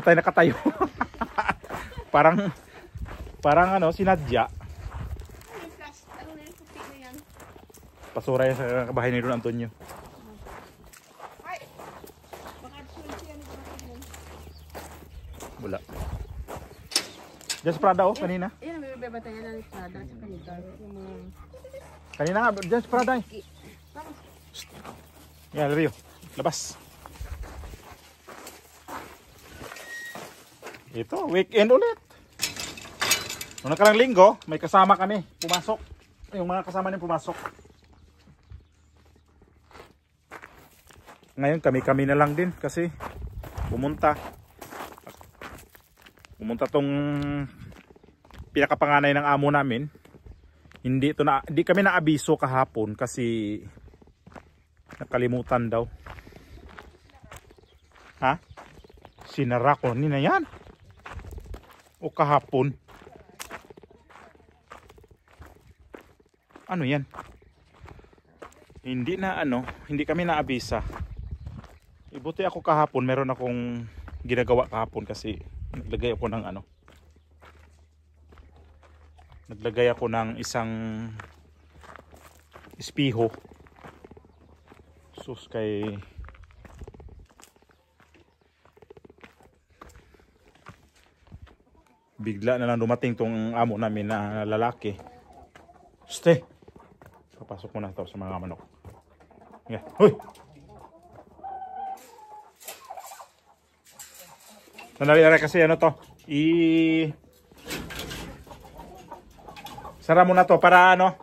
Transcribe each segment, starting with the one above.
Bakit tayo nakatayo? Parang ano, sinadya. Ano na yung puti na yan? Pasura yan sa bahay ni Don Antonio. Ay! Baka sunsi yan ito natin. Wala. Diyan sa Prada oh, kanina. Yan, may bebatayan na ni Prada sa kanita. Kanina nga, diyan sa Prada eh. Yan, Rio. Labas. Ito, weekend ulit. Noong nakarang linggo, may kasama kami. Pumasok. Yung mga kasama niya pumasok. Ngayon, kami-kami na lang din kasi pumunta tong pinakapanganay ng amo namin. Hindi kami na-abiso kahapon kasi nakalimutan daw. Ha? Sinara ko nina yan. O kahapon. Ano yan? Hindi kami na-abisa. Ibuti ako kahapon, meron akong ginagawa kahapon kasi naglagay ako ng isang espiho. Sus kay bigla na lang dumating tong amo namin na lalaki. Stay. Papasok muna ito sa mga manok. Yeah. Hoy! Sandali kasi ano to. Sara muna to para ano.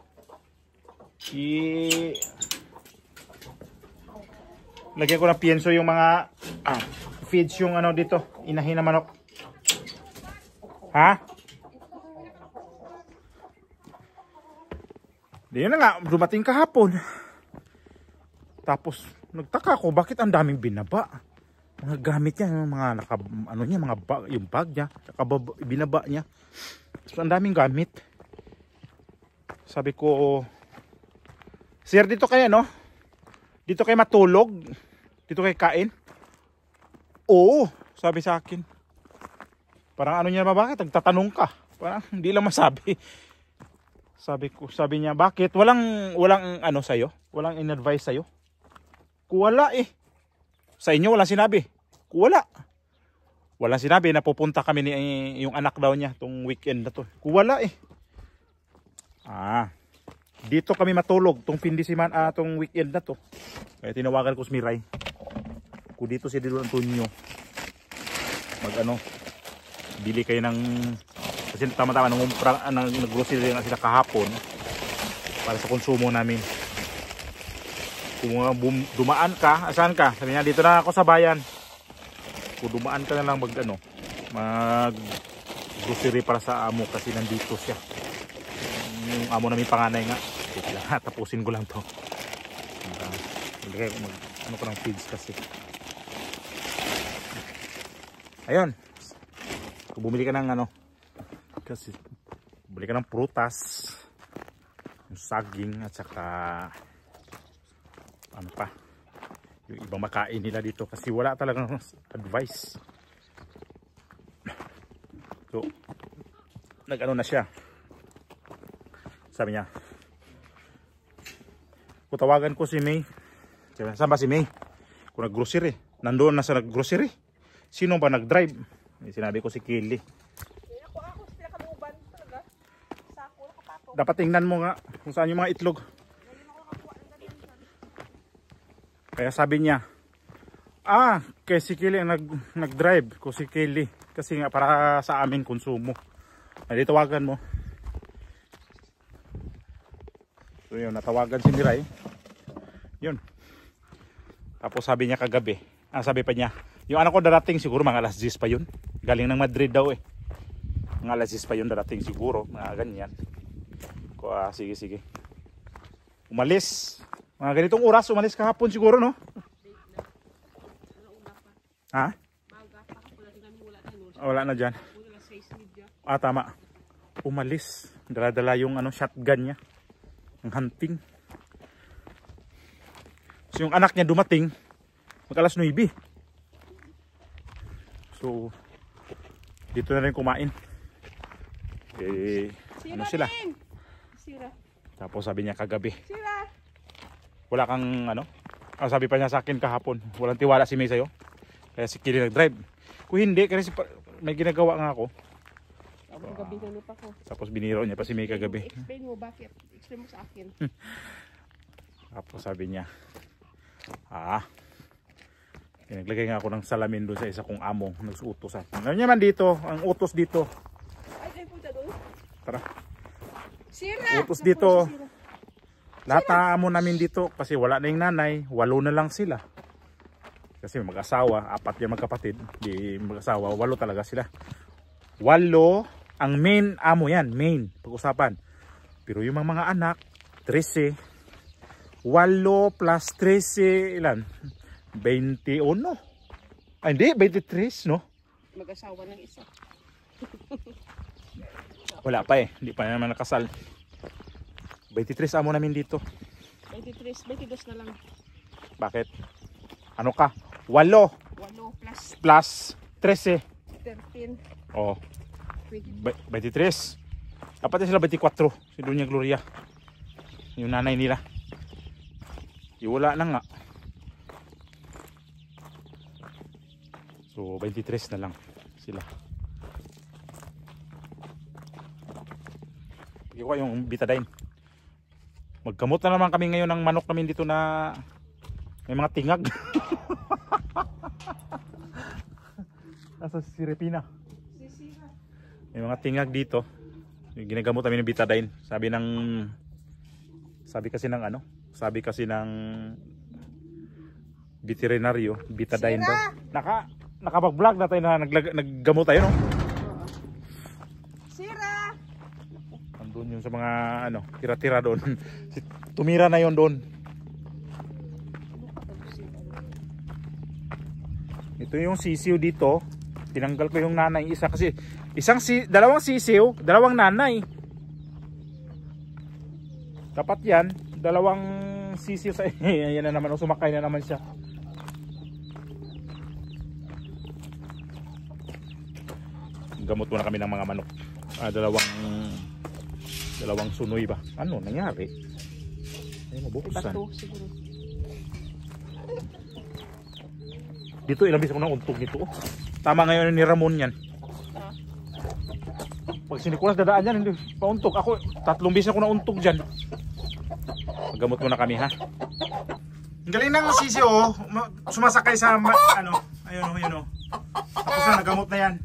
Lagyan ko ng pienso yung mga feeds yung ano dito. Inahin na manok. Ha? Di na nga, dumating kahapon. Tapos, nagtaka ko, bakit ang daming binaba? Mga gamit niya, mga yung bag niya, binaba niya. So, ang daming gamit. Sabi ko, sir, dito kayo, no? Dito kayo matulog? Dito kayo kain? Oo, sabi sa akin. Parang ano niya ba, bakit? Nagtatanong ka. Parang hindi lang masabi. Sabi niya, bakit? Walang ano sa'yo? Walang in-advise sa'yo? Wala eh. Sa inyo walang sinabi. Wala. Walang sinabi na pupunta kami ni yung anak daw niya tong weekend na to. Wala eh. Dito kami matulog tong tong weekend na to. Kaya tinawagan ko si Miray. Kung dito si Don Antonio bili kayo ng kasi tama-tama nag-grocery na sila kahapon para sa konsumo namin. Kung dumaan ka, asan ka? Sabi niya, dito na ako sa bayan. Kung dumaan ka na lang mag grocery para sa amo kasi nandito siya. Yung amo namin panganay nga. Tapusin ko lang to. Ano ko ng feeds kasi. Ayun. Kung bumili ka ng kasi bumili ka ng prutas, yung saging at saka ano pa yung ibang makain nila dito kasi wala talagang advice. So na siya, sabi niya kutawagan ko si May. Saan ba si May? Kung nag-grocery, nandoon na sa nag-grocery. Sino ba nag-drive? Sinabi ko si Kelly. Dapat tingnan mo nga kung saan yung mga itlog. Kaya sabi niya, kay si Kelly ang nag-drive ko si Kelly. Kasi nga para sa amin konsumo. Ay, tawagan mo. So yun, natawagan si Miray. Yun. Tapos sabi niya kagabi, sabi pa niya, yung anak ko darating siguro mga alas 10 pa yun. Galing ng Madrid daw eh. Mga alas 10 pa yun darating siguro, mga ganyan. Sige. Umalis. Mga ganitong oras, umalis kahapon siguro, no? Ha? Wala na dyan. Tama. Umalis. Dala-dala yung shotgun niya. Ang hunting. So yung anak niya dumating mag alas 9. So Dito na rin kumain. Ano sila? Din. Sira. Tapos sabi niya kagabi, Sira. wala kang ano? Sabi pa niya sa akin kahapon, walang tiwala si May sa'yo. Kaya si Kili nag-drive. Kung hindi, kasi may ginagawa nga ako. Gabi na pa ko. Tapos biniro niya pa si May kagabi. Explain mo bakit. Explain mo sa akin. Tapos sabi niya, naglagay nga ako ng salamin doon sa isa kong amo, nagsuutosan. Ano niya man dito, ang utos dito. Ay, punta doon. Tara. Sira. Utos dito. Lahat ng amo namin dito, kasi wala na yung nanay, 8 na lang sila. Kasi mag-asawa, 4 yung magkapatid, di mag-asawa, 8 talaga sila. 8, ang main amo yan, main, pag-usapan. Pero yung mga anak, 13, 8 plus 13, ilan? 21? Ay hindi, 23, no? Mag-asawa ng isa. Wala pa eh, hindi pa naman nakasal. 23 amo namin dito. 23, 22 na lang. Bakit? Ano ka? 8 8 plus 13. 13. Oh, 20. 23. Dapat sila 24. Si Doña Gloria. Yung nanay nila. Wala na nga. So 23 na lang sila. Bigyan ko yung betadine. Magkamot na naman kami ngayon ng manok namin dito na may mga tingag. Nasa si Repina. May mga tingag dito. Ginagamot namin ng betadine. Sabi kasi ng veterinaryo, betadine daw. Nakapag-vlog na tayo na naggamot tayo, no? Sira. Andun yung sa mga tira-tira doon. Tumira na yon doon. Ito yung sisiw dito. Tinanggal ko yung nanay isa kasi dalawang sisiw, dalawang nanay. Dapat yan, dalawang sisiw sa ayan na naman, sumakay na naman siya. Gamot muna kami ng mga manok. Dalawang sunoy ba? Ano nangyari? Ay, mabuksan. Bato siguro. Dito ilang beses ko nang untog nito. Oh. Tama ngayon ni Ramon yan. Pag sinikulas dadaan yan, hindi pauntog. Ako 3 beses ako na untog dyan. Magamot muna kami, ha. Ang galing ng sisi, oh. Sumasakay sa ayun. Tapos na nagamot na yan.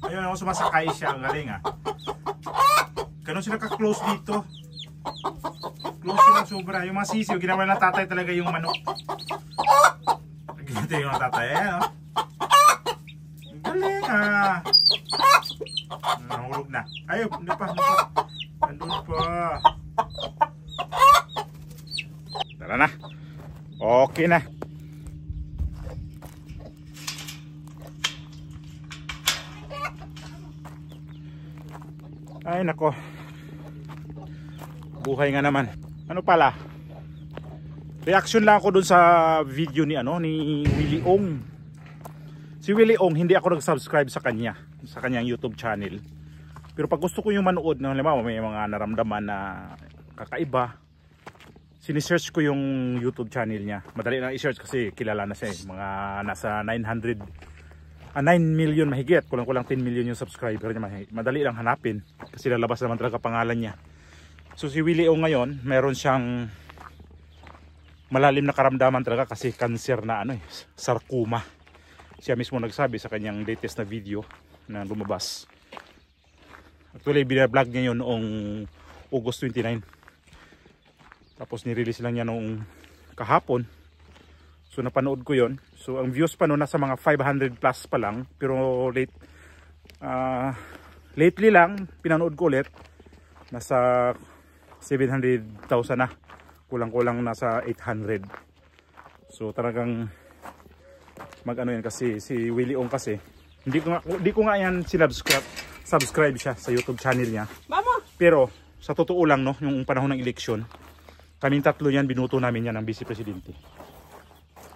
Ayun, sumasakay siya. Ang galing, ha. Ganun sila ka-close dito. Close sila sobra. Yung mga sisiw, ginawa ng tatay talaga yung manok. Ito yung tatay, oh. Ang galing, ha. Nahulog na. Ayun, hindi pa. Andun pa. Tara na. Okay na. Ay nako. Buhay nga naman. Ano pala? Reaction lang ako dun sa video ni Willie Ong. Si Willie Ong, hindi ako nag-subscribe sa kanyang YouTube channel. Pero pag gusto ko yung manood, halimbawa may mga naramdaman na kakaiba, sinisearch ko yung YouTube channel niya. Madali lang i-search kasi kilala na siya, mga nasa 9 million mahigit, kulang-kulang 10 million yung subscriber niya. Madali lang hanapin kasi lalabas naman talaga pangalan niya. So si Willie O ngayon, meron siyang malalim na karamdaman talaga kasi cancer na sarcoma. Siya mismo nagsabi sa kanyang latest na video na lumabas. Actually, binablog niya yun noong August 29. Tapos nirelease lang niya noong kahapon. So napanood ko yon. So ang views pa noon nasa mga 500 plus pa lang. Pero lately lang, pinanood ko ulit. Nasa 700,000 na. Kulang-kulang nasa 800. So talagang yan kasi si Willie Ong kasi. Hindi ko nga yan subscribe siya sa YouTube channel niya. Mama! Pero sa totoo lang, no, yung panahon ng eleksyon, kaming tatlo yan, binuto namin yan ng vice presidente.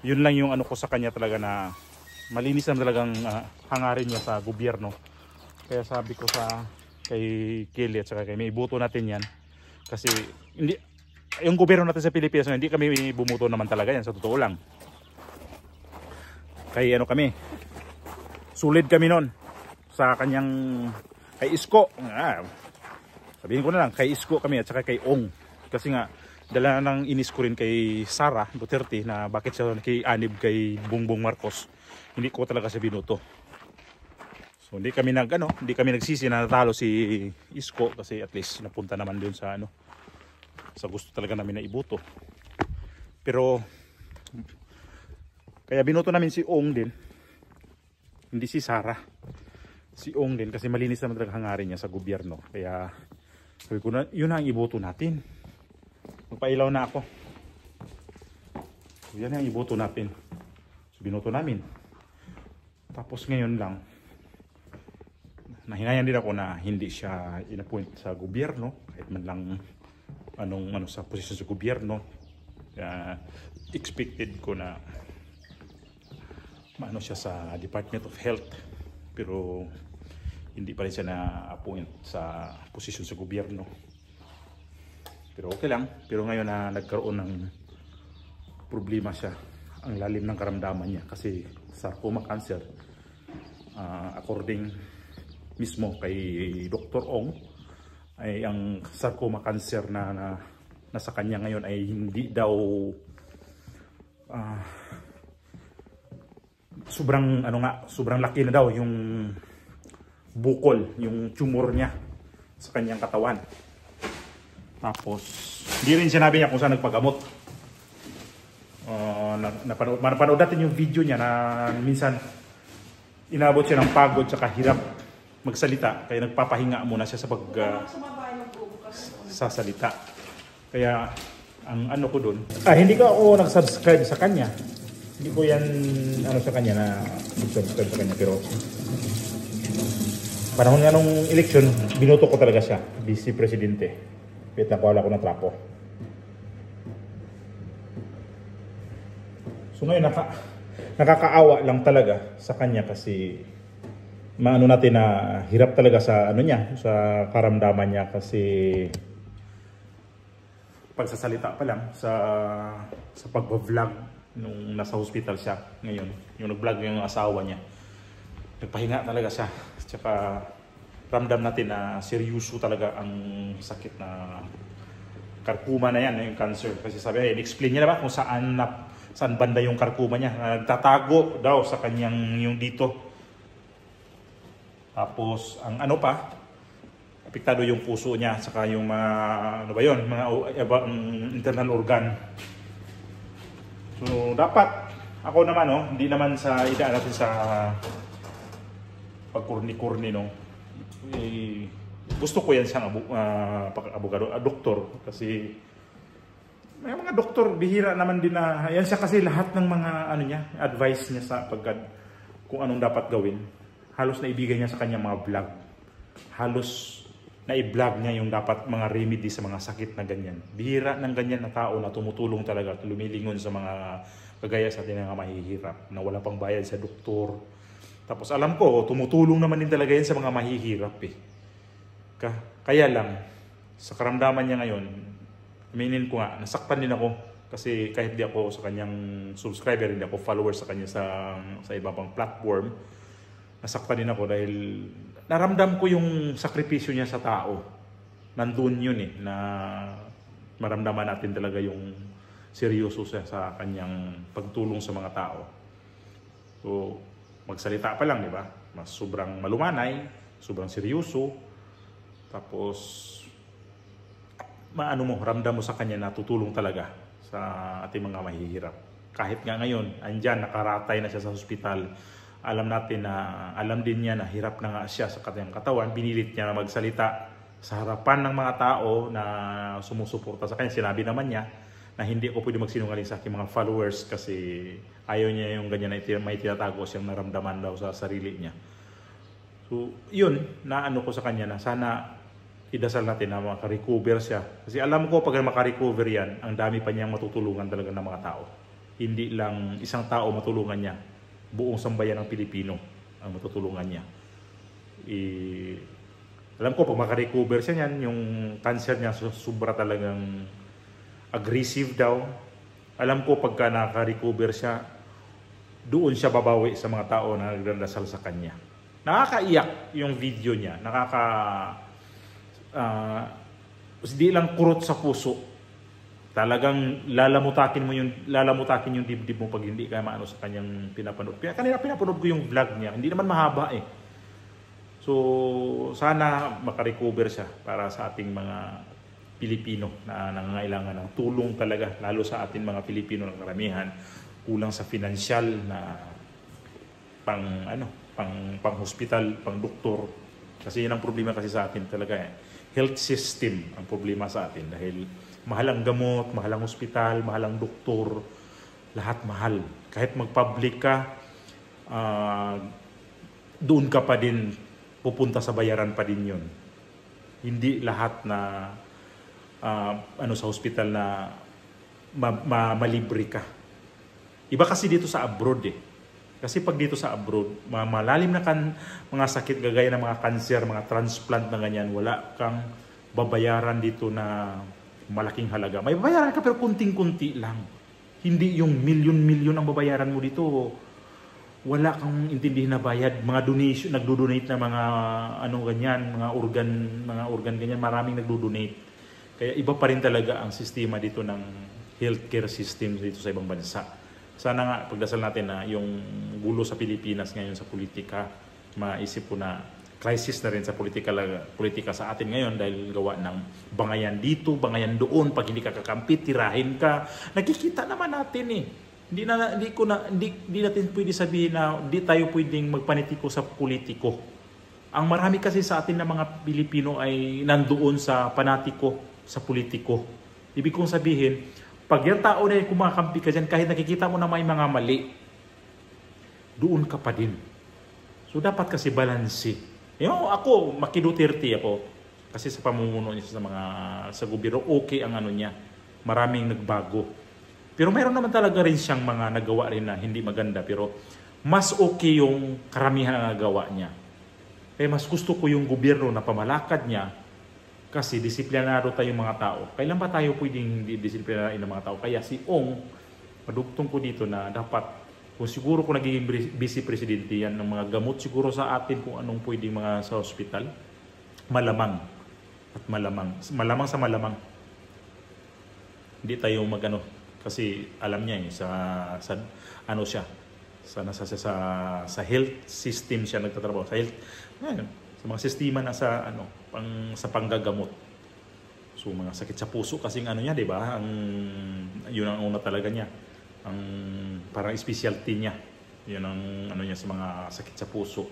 Yun lang yung ko sa kanya talaga na malinis na talagang hangarin niya sa gobyerno. Kaya sabi ko sa kay Kelly at saka kay may iboto natin yan. Kasi hindi, yung gobyerno natin sa Pilipinas, hindi kami bumuto naman talaga yan, sa totoo lang. Kay ano kami, sulit kami nun sa kanyang, kay Isko. Sabihin ko na lang, kay Isko kami at saka kay Ong. Kasi nga, dala nang inis ko rin kay Sara Duterte na bakit siya nakianib kay Bongbong Marcos. Hindi ko talaga siya binuto. So hindi kami nagsisi na natalo si Isko kasi at least napunta naman doon sa sa gusto talaga namin na iboto. Pero kaya binoto namin si Ong din. Hindi si Sara. Si Ong din kasi malinis naman talaga hangarin niya sa gobyerno. Kaya sabi ko na, yun ang iboto natin. Magpailaw na ako. So, yan ang iboto natin. So binoto namin. Tapos ngayon lang, nahinayan din ako na hindi siya inappoint sa gobyerno. Kahit man lang sa posisyon sa gobyerno. Expected ko na maano siya sa Department of Health. Pero hindi pa rin siya na-appoint sa posisyon sa gobyerno. Pero okay lang. Pero ngayon na nagkaroon ng problema siya. Ang lalim ng karamdaman niya. Kasi sarcoma cancer. According mismo kay Dr. Ong, ay ang sarcoma cancer na nasa kanya ngayon ay hindi daw sobrang laki na daw yung bukol, yung tumor niya sa kanyang katawan. Tapos, hindi rin sinabi niya kung saan nagpagamot. Napanood natin yung video niya na minsan inabot siya ng pagod at hirap magsalita. Kaya nagpapahinga muna siya sa sasalita. Kaya, ang ano ko dun, hindi ko ako nag-subscribe sa kanya. Hindi ko yan sa kanya na nag-subscribe sa kanya. Pero panahon nga nung election, binoto ko talaga siya, vice presidente. Kahit nakuha ko ng trapo. So ngayon, nakakaawa lang talaga sa kanya kasi maano natin na hirap talaga sa sa karamdaman niya kasi pagsasalita pa lang sa pag-vlog nung nasa hospital siya ngayon. Yung nag-vlog yung asawa niya. Nagpahinga talaga siya. Tsaka ramdam natin na seryoso talaga ang sakit na karkuma na yan, yung cancer. Kasi sabi, in-explain niya na ba kung saan banda yung karkuma niya. Nagtatago daw sa kanyang yung dito. Tapos, ang apektado yung puso niya, saka yung mga, mga internal organ. So, dapat, ako naman, hindi naman sa idaan natin sa pagkurni-kurni, gusto ko yan siyang abogado, doktor, kasi may mga doktor bihira naman din na yan siya kasi lahat ng mga advice niya sa kung anong dapat gawin, halos naibigay niya sa kanyang mga vlog. Halos na-i-vlog niya yung dapat mga remedy sa mga sakit na ganyan. Bihira ng ganyan na tao na tumutulong talaga, lumilingon sa mga kagaya sa atin na mahihirap, na wala pang bayad sa doktor. Tapos alam ko, tumutulong naman din talaga yan sa mga mahihirap eh. Kaya lang, sa karamdaman niya ngayon, aminin ko nga, nasaktan din ako. Kasi kahit di ako sa kanyang subscriber, hindi ako follower sa kanya sa iba pang platform, nasaktan din ako dahil naramdam ko yung sakripisyo niya sa tao. Nandun yun eh, na maramdaman natin talaga yung seryoso siya sa kanyang pagtulong sa mga tao. So, magsalita pa lang, di ba? Mas sobrang malumanay, sobrang seryoso. Tapos, ramdam mo sa kanya na tutulong talaga sa ating mga mahihirap. Kahit nga ngayon, andyan, nakaratay na siya sa hospital. Alam natin na, alam din niya na hirap na nga siya sa kanyang katawan. Binilit niya na magsalita sa harapan ng mga tao na sumusuporta sa kanya. Sinabi naman niya na hindi ako pwede magsinungaling sa aking mga followers kasi ayaw niya yung ganyan na may tinatago siyang naramdaman daw sa sarili niya. So, yun, ko sa kanya na sana idasal natin na makarecover siya. Kasi alam ko pag makarecover yan, ang dami pa niyang matutulungan talaga ng mga tao. Hindi lang isang tao matulungan niya. buong sambayan ng Pilipino ang matutulungan niya. Alam ko, pag makarecover siya niyan, yung cancer niya sobra talagang aggressive daw. Alam ko, pagka nakarecover siya, doon siya babawi sa mga tao na nagdadasal sa kanya. Nakakaiyak yung video niya. Di lang kurot sa puso. Talagang lalamutakin yung dibdib mo pag hindi ka maano sa kanyang pinapanood. Kanina pinapanood ko yung vlog niya. Hindi naman mahaba eh. So, sana makarecover siya para sa ating mga Pilipino na nangangailangan ng tulong talaga, lalo sa ating mga Pilipino ng karamihan, kulang sa financial na pang hospital, pang doktor. Kasi yun ang problema kasi sa atin talaga eh. Health system ang problema sa atin dahil mahal ang gamot, mahal ang hospital, mahal ang doktor, lahat mahal. Kahit mag-public ka, doon ka pa din pupunta sa bayaran pa din yun. Hindi lahat na sa hospital na malibre ka. Iba kasi dito sa abroad eh. Kasi pag dito sa abroad, malalim na mga sakit gagaya ng mga cancer, mga transplant na ganyan, wala kang babayaran dito na malaking halaga. May babayaran ka pero kunting-kunti lang. Hindi yung milyon-milyon ang babayaran mo dito. Wala kang intindihin na bayad. Mga donation, nagdo-donate na mga mga organ ganyan, maraming nagdo-donate. Kaya iba pa rin talaga ang sistema dito ng healthcare system dito sa ibang bansa. Sana nga pagdasal natin na yung gulo sa Pilipinas ngayon sa politika, maisip ko na crisis na rin sa politika sa atin ngayon dahil gawa ng bangayan dito, bangayan doon, pag hindi ka kakampit, tirahin ka. Nakikita naman natin eh. Hindi natin pwede sabihin na hindi tayo pwedeng magpanitiko sa politiko. Ang marami kasi sa atin na mga Pilipino ay nandoon sa panatiko sa politiko. Ibig kong sabihin, pag yung tao na kumakampi ka dyan, kahit nakikita mo na may mga mali, doon ka pa din. So dapat kasi balanse. Ako, Duterte ako, kasi sa pamumuno niya sa gobyerno, okay ang niya. Maraming nagbago. Pero mayroon naman talaga rin siyang mga nagawa rin na hindi maganda, pero mas okay yung karamihan na nagawa niya. Kaya mas gusto ko yung gobyerno na pamalakad niya kasi disiplinado tayong mga tao. Kailan ba tayo pwedeng hindi disiplinado ng mga tao? Kaya si Ong, padugtong ko dito na dapat, kung siguro kung naging vice presidente yan, ng mga gamot siguro sa atin kung anong pwedeng mga sa hospital, malamang at malamang. Malamang sa malamang. Hindi tayo kasi alam niya sa health system siya nagtatrabaho, sa health sa mga sistema na sa panggagamot. So mga sakit sa puso kasi niya, 'di ba? Yun ang una talaga niya. Ang parang specialty niya. Yun ang niya sa mga sakit sa puso.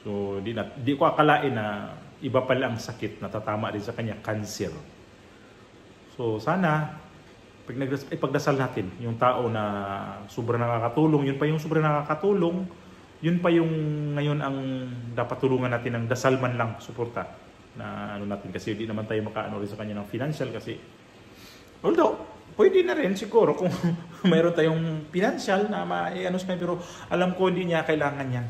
So di ko akalain na iba pala ang sakit na tatama din sa kanya, cancer. So sana ipagdasal natin yung tao na sobrang nakakatulong, yun pa yung sobrang nakakatulong, yun pa yung ngayon ang dapat tulungan natin ng dasal man lang, suporta na natin kasi hindi naman tayo makaano rin sa kanya ng financial kasi although pwede na rin siguro kung mayroon tayong financial na pero alam ko hindi niya kailangan yan.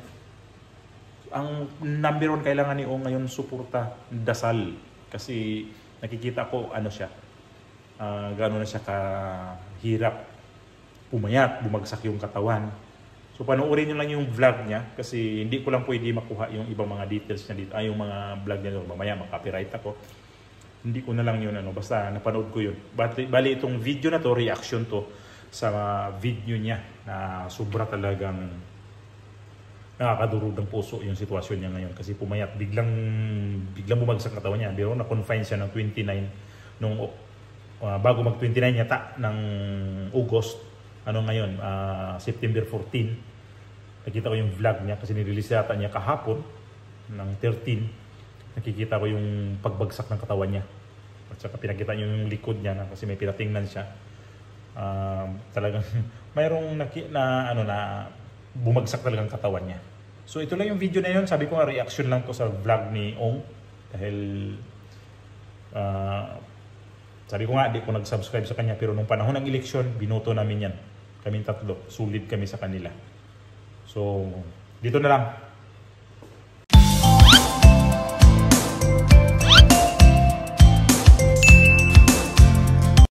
Ang number 1 kailangan ni Ong ngayon suporta, dasal, kasi nakikita ko siya gaano na siya kahirap pumayat, bumagsak yung katawan. So panoorin nyo lang yung vlog niya kasi hindi ko lang pwede makuha yung ibang mga details niya dito. Yung mga vlog niya, mamaya mag-copyright ako. Hindi ko na lang yun, basta napanood ko yun. Bali itong video na to, reaction to sa video niya na sobra talagang nakakadurog ng puso yung sitwasyon niya ngayon kasi pumayat, biglang bumagsak katawan niya. Pero na-confine siya ng 29 nung bago mag-29 yata ng August, ngayon, September 14. Nakita ko yung vlog niya kasi nirelease yata niya kahapon ng 13. Nakikita ko yung pagbagsak ng katawan niya. At saka pinakita niyo yung likod niya kasi may pinatingnan siya. Talagang mayroong na bumagsak talagang katawan niya. So ito lang yung video na yun. Sabi ko nga reaction lang ko sa vlog ni Ong dahil sabi ko nga, di ko nag-subscribe sa kanya. Pero nung panahon ng eleksyon, binoto namin yan. Kaming tatlo. Sulit kami sa kanila. So, dito na lang.